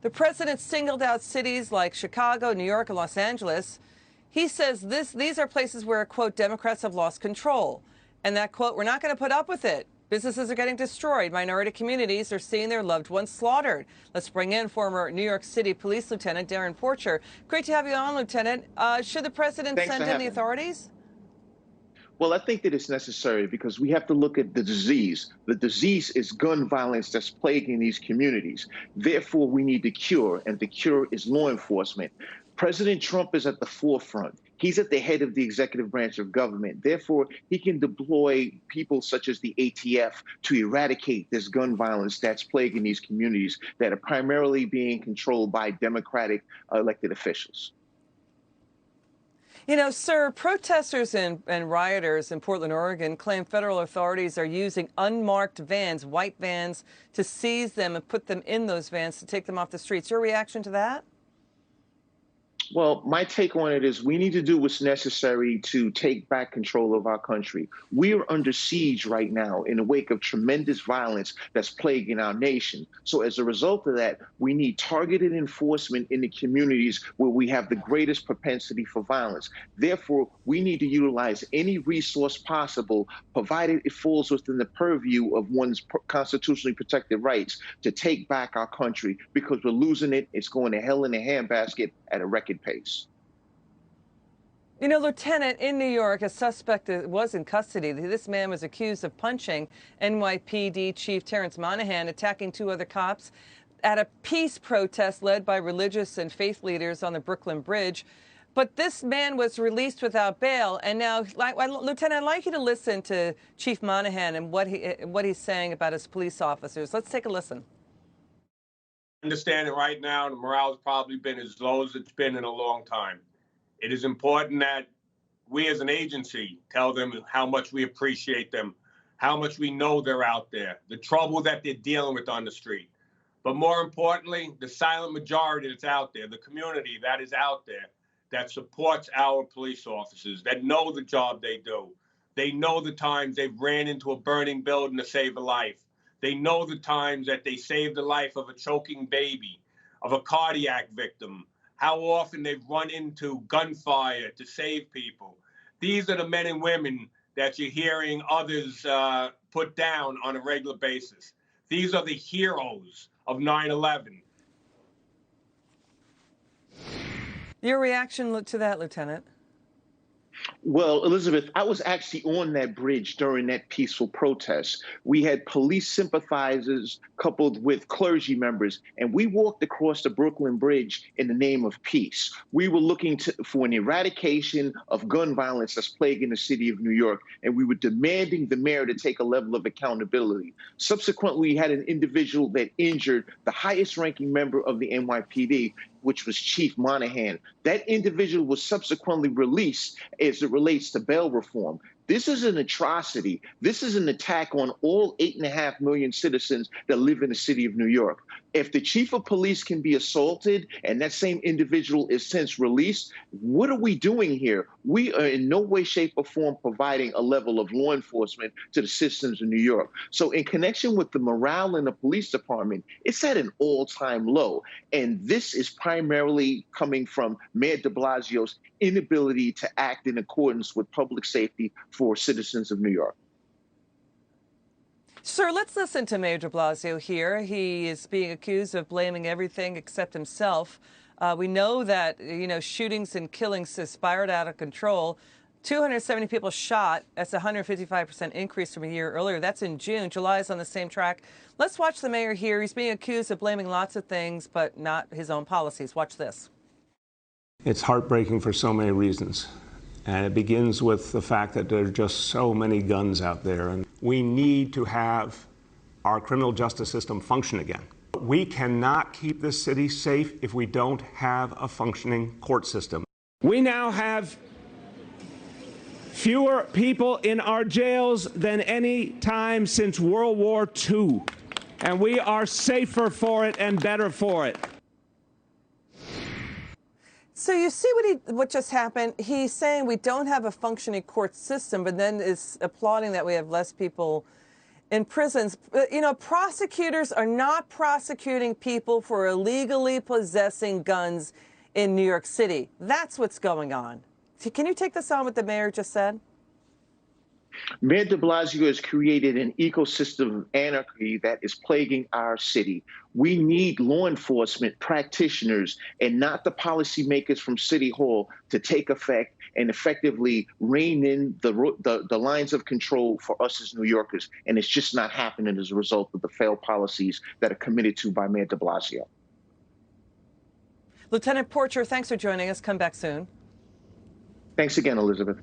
The president singled out cities like Chicago, New York, and Los Angeles. He says these are places where, quote, Democrats have lost control. And that, quote, we're not going to put up with it. Businesses are getting destroyed. Minority communities are seeing their loved ones slaughtered. Let's bring in former New York City Police Lieutenant Darrin Porcher. Great to have you on, Lieutenant. Should the president send in the authorities? Well, I think that it's necessary because we have to look at the disease. The disease is gun violence that's plaguing these communities. Therefore, we need the cure, and the cure is law enforcement. President Trump is at the forefront. He's at the head of the executive branch of government. Therefore, he can deploy people such as the ATF to eradicate this gun violence that's plaguing these communities that are primarily being controlled by Democratic elected officials. You know, sir, protesters and rioters in Portland, Oregon claim federal authorities are using unmarked vans, white vans, to seize them and put them in those vans to take them off the streets. Your reaction to that? Well, my take on it is we need to do what's necessary to take back control of our country. We are under siege right now in the wake of tremendous violence that's plaguing our nation. So as a result of that, we need targeted enforcement in the communities where we have the greatest propensity for violence. Therefore, we need to utilize any resource possible, provided it falls within the purview of one's constitutionally protected rights, to take back our country, because we're losing it. It's going to hell in a handbasket at a record pace. You know, Lieutenant, in New York, a suspect was in custody. This man was accused of punching NYPD Chief Terrence Monahan, attacking two other cops at a peace protest led by religious and faith leaders on the Brooklyn Bridge. But this man was released without bail. And now, Lieutenant, I'd like you to listen to Chief Monahan and what he's saying about his police officers. Let's take a listen. Understanding right now, the morale has probably been as low as it's been in a long time. It is important that we as an agency tell them how much we appreciate them, how much we know they're out there, the trouble that they're dealing with on the street. But more importantly, the silent majority that's out there, the community that is out there, that supports our police officers, that know the job they do. They know the times they've ran into a burning building to save a life. They know the times that they saved the life of a choking baby, of a cardiac victim, how often they've run into gunfire to save people. These are the men and women that you're hearing others put down on a regular basis. These are the heroes of 9/11. Your reaction to that, Lieutenant? Well, Elizabeth, I was actually on that bridge during that peaceful protest. We had police sympathizers coupled with clergy members, and we walked across the Brooklyn Bridge in the name of peace. We were looking for an eradication of gun violence that's plaguing the city of New York, and we were demanding the mayor to take a level of accountability. Subsequently, we had an individual that injured the highest ranking member of the NYPD, which was Chief Monahan. That individual was subsequently released as it relates to bail reform. This is an atrocity. This is an attack on all 8.5 million citizens that live in the city of New York. If the chief of police can be assaulted and that same individual is since released, what are we doing here? We are in no way, shape, or form providing a level of law enforcement to the citizens of New York. So in connection with the morale in the police department, it's at an all-time low. And this is primarily coming from Mayor de Blasio's inability to act in accordance with public safety for citizens of New York. Sir, let's listen to Mayor de Blasio here. He is being accused of blaming everything except himself. We know that, shootings and killings have spiraled out of control. 270 people shot. That's a 155% increase from a year earlier. That's in June. July is on the same track. Let's watch the mayor here. He's being accused of blaming lots of things, but not his own policies. Watch this. It's heartbreaking for so many reasons. And it begins with the fact that there are just so many guns out there. And we need to have our criminal justice system function again. We cannot keep this city safe if we don't have a functioning court system. We now have fewer people in our jails than any time since World War II. And we are safer for it and better for it. So you see what just happened? He's saying we don't have a functioning court system, but then is applauding that we have less people in prisons. You know, prosecutors are not prosecuting people for illegally possessing guns in New York City. That's what's going on. Can you take this on what the mayor just said? Mayor de Blasio has created an ecosystem of anarchy that is plaguing our city. We need law enforcement practitioners and not the policymakers from City Hall to take effect and effectively rein in the lines of control for us as New Yorkers. And it's just not happening as a result of the failed policies that are committed to by Mayor de Blasio. Lieutenant Porcher, thanks for joining us. Come back soon. Thanks again, Elizabeth.